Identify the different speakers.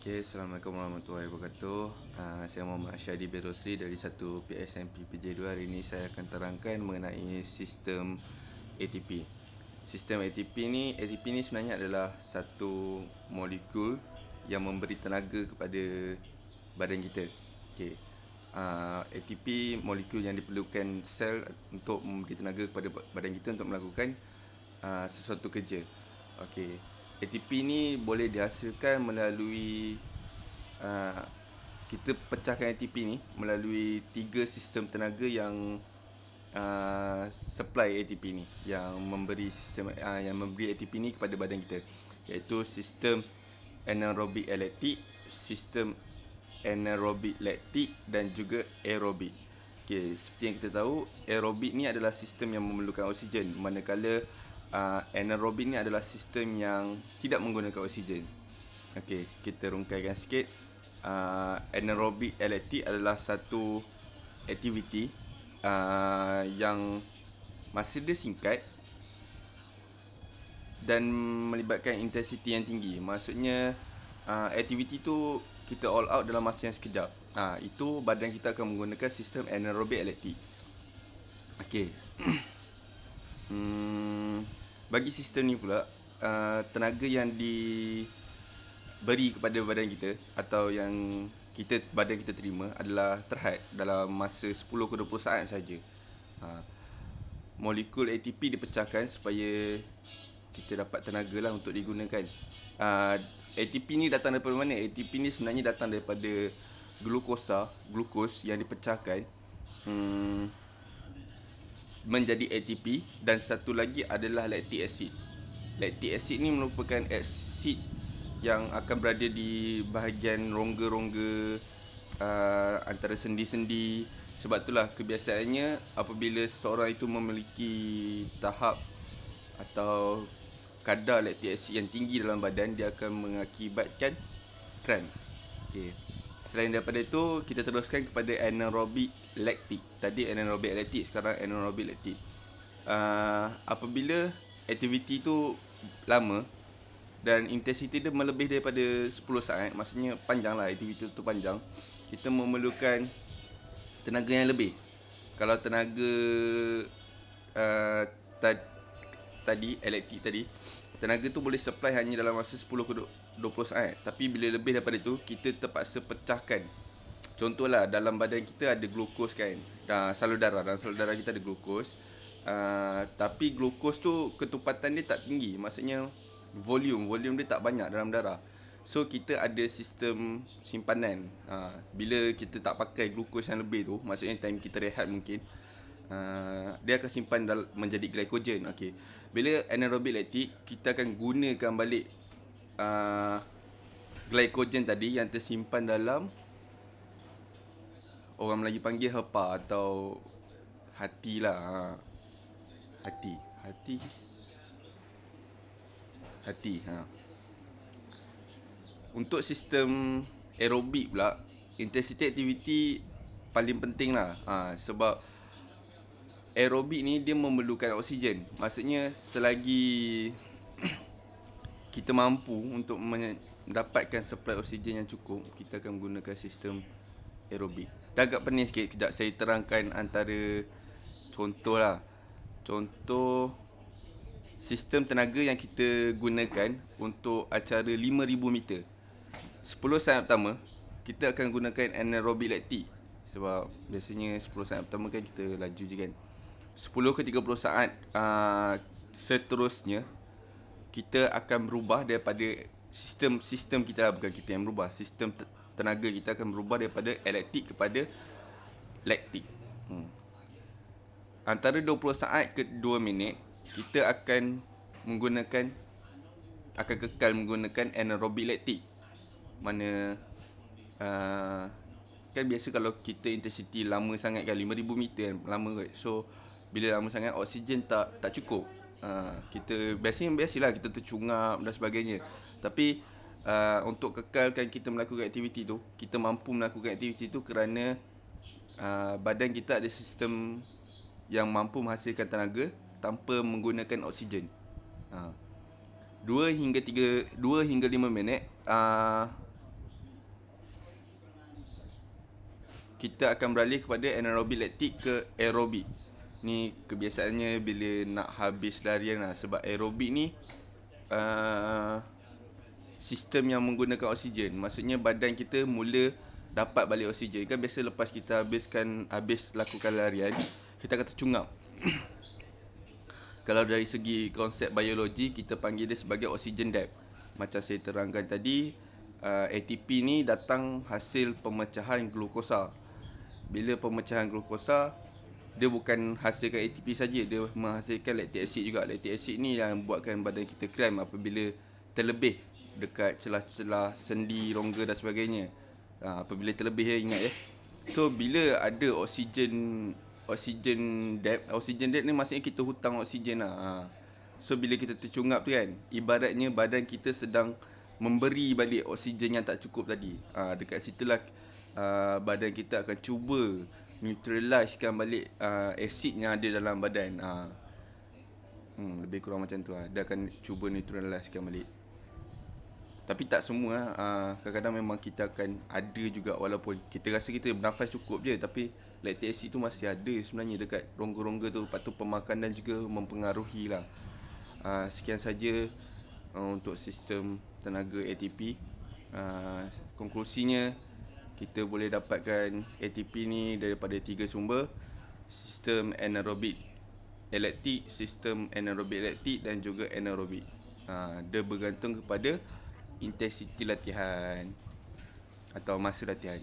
Speaker 1: Okay, Assalamualaikum warahmatullahi wabarakatuh. Saya Muhammad Asyadi bin Rosli dari 1 PSMP PJ2. Hari ini saya akan terangkan mengenai sistem ATP. Sistem ATP ni sebenarnya adalah satu molekul yang memberi tenaga kepada badan kita. Okay. ATP molekul yang diperlukan sel untuk memberi tenaga kepada badan kita untuk melakukan sesuatu kerja. Okay. ATP ni boleh dihasilkan melalui kita pecahkan ATP ni melalui 3 sistem tenaga yang supply ATP ni, yang memberi ATP ni kepada badan kita, iaitu sistem anaerobik elektik, sistem anaerobik laktik dan juga aerobik. Okey, seperti yang kita tahu, aerobik ni adalah sistem yang memerlukan oksigen, manakala anaerobik ni adalah sistem yang tidak menggunakan oksigen. Okey, kita rungkaikan sikit. Anaerobik elektik adalah satu aktiviti yang masa dia singkat dan melibatkan intensiti yang tinggi. Maksudnya aktiviti tu kita all out dalam masa yang sekejap. Itu badan kita akan menggunakan sistem anaerobik elektik. Okey. Bagi sistem ni pula, tenaga yang diberi kepada badan kita atau yang badan kita terima adalah terhad dalam masa 10 ke 20 saat saja. Molekul ATP dipecahkan supaya kita dapat tenaga lah untuk digunakan. ATP ni datang daripada mana? ATP ni sebenarnya datang daripada glukos yang dipecahkan menjadi ATP, dan satu lagi adalah lactic acid. Lactic acid ni merupakan asid yang akan berada di bahagian rongga-rongga antara sendi-sendi. Sebab itulah kebiasaannya apabila seseorang itu memiliki tahap atau kadar lactic acid yang tinggi dalam badan, dia akan mengakibatkan cramp. Okay. Selain daripada itu, kita teruskan kepada anaerobik laktik. Tadi anaerobik laktik, sekarang anaerobik laktik. Apabila aktiviti itu lama dan intensiti dia melebih daripada 10 saat, maksudnya panjang lah, aktiviti itu panjang, kita memerlukan tenaga yang lebih. Kalau tenaga tadi, elektik tadi, tenaga tu boleh supply hanya dalam masa 10 ke 20 saat. Tapi bila lebih daripada itu, kita terpaksa pecahkan. Contohlah, dalam badan kita ada glukos kan, dalam salur darah kita ada glukos. Tapi glukos tu ketupatan dia tak tinggi, maksudnya volume dia tak banyak dalam darah. So kita ada sistem simpanan. Bila kita tak pakai glukos yang lebih tu, maksudnya time kita rehat mungkin, dia akan simpan menjadi glycogen. Okey. Bila anaerobik laktik, kita akan gunakan balik glycogen tadi yang tersimpan dalam, orang Melayu panggil hepa atau hati lah. Hati. Untuk sistem aerobik pula, intensity aktiviti paling penting lah. Sebab aerobik ni dia memerlukan oksigen. Maksudnya selagi kita mampu untuk mendapatkan supply oksigen yang cukup, kita akan menggunakan sistem aerobik. Dah agak pening sikit, kejap saya terangkan antara contoh lah. Contoh sistem tenaga yang kita gunakan untuk acara 5,000 meter. 10 saat pertama, kita akan gunakan anaerobik laktik. Sebab biasanya 10 saat pertama kan kita laju je kan. 10 ke 30 saat seterusnya, kita akan berubah daripada sistem kita lah, bukan kita yang berubah. Sistem tenaga kita akan berubah daripada elektik kepada laktik. Antara 20 saat ke 2 minit, kita akan kekal menggunakan anaerobik laktik. Mana kan biasa kalau kita intensity lama sangat kan, 5,000 meter kan, lama kan. So bila lama sangat, oksigen tak cukup. Kita biasalah kita tercungap dan sebagainya. Tapi untuk kekalkan kita melakukan aktiviti tu, kita mampu melakukan aktiviti tu kerana badan kita ada sistem yang mampu menghasilkan tenaga tanpa menggunakan oksigen. 2 hingga 5 minit kita akan beralih kepada anaerobik laktik ke aerobik. Ni kebiasaannya bila nak habis larian lah. Sebab aerobik ni sistem yang menggunakan oksigen. Maksudnya badan kita mula dapat balik oksigen. Kan biasa lepas kita habis lakukan larian, kita akan tercungap. Kalau dari segi konsep biologi, kita panggil dia sebagai oxygen debt. Macam saya terangkan tadi, ATP ni datang hasil pemecahan glukosa. Bila pemecahan glukosa, dia bukan hasilkan ATP saja, dia menghasilkan lactic acid juga. Lactic acid ni yang buatkan badan kita cramp apabila terlebih dekat celah-celah sendi, rongga dan sebagainya. Apabila terlebih ya, ingat ya. So bila ada oksigen debt ni maksudnya kita hutang oksigen lah. So bila kita tercungap tu kan, ibaratnya badan kita sedang memberi balik oksigen yang tak cukup tadi. Dekat situlah badan kita akan cuba neutralizekan balik asid yang ada dalam badan. Lebih kurang macam tu lah. Dia akan cuba neutralizekan balik. Tapi tak semua. Kadang-kadang memang kita akan ada juga, walaupun kita rasa kita bernafas cukup je, tapi lactic acid tu masih ada sebenarnya dekat rongga-rongga tu. Lepas tu pemakanan juga mempengaruhi lah. Sekian saja untuk sistem tenaga ATP. Konklusinya, kita boleh dapatkan ATP ni daripada 3 sumber: sistem anaerobik laktik, sistem anaerobik laktik dan juga anaerobik. Dia bergantung kepada intensiti latihan atau masa latihan.